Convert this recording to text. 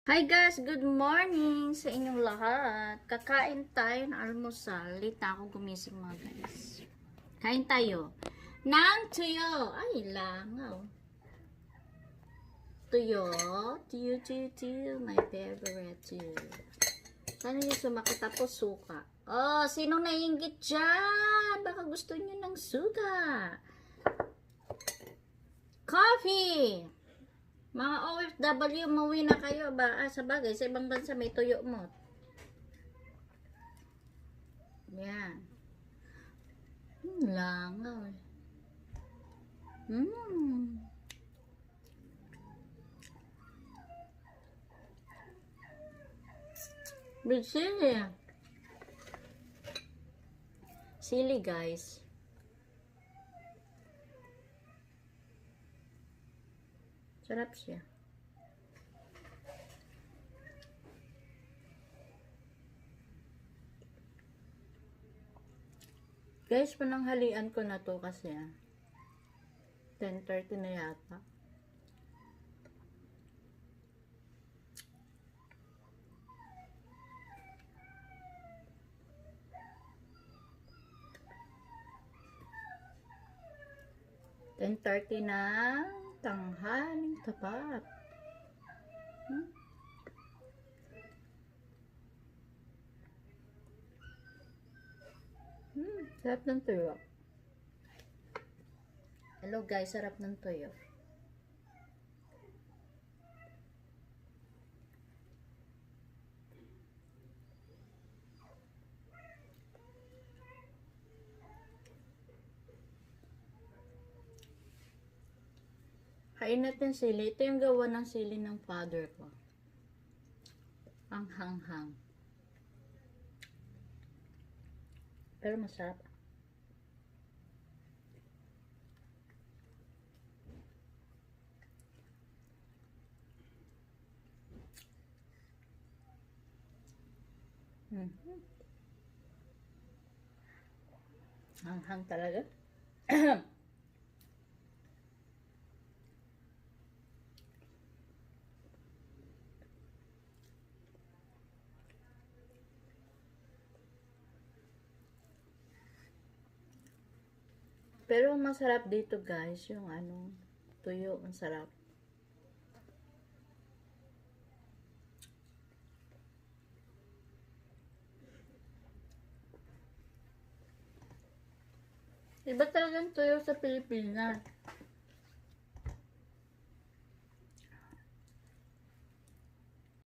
Hi guys, good morning sa inyong lahat. Kakain tayo ng almusal. Late na ako gumising mga guys. Kain tayo ng tuyo. Ay, langaw. Tuyo. Tuyo. My favorite tuyo. Sana yung sumakit tapos suka. Oh, sinong naiinggit dyan? Baka gusto niyo ng suka. Coffee. Mga OFW, mauwi na kayo ba? Sa bagay, sa ibang bansa may tuyo mo. Yan. Langaw eh. Big sili. Sili guys. Sarap siya. Guys, pananghalian ko na to kasi 10:30 na yata. na tanghaling tapat. Sarap ng tuyo. Hello guys, sarap ng tuyo. Kain natin sili. Ito yung gawa ng sili ng father ko. Ang hanghang. Pero masarap. Hanghang talaga. Pero masarap dito guys, yung tuyo, ang sarap. Iba talagang tuyo sa Pilipinas.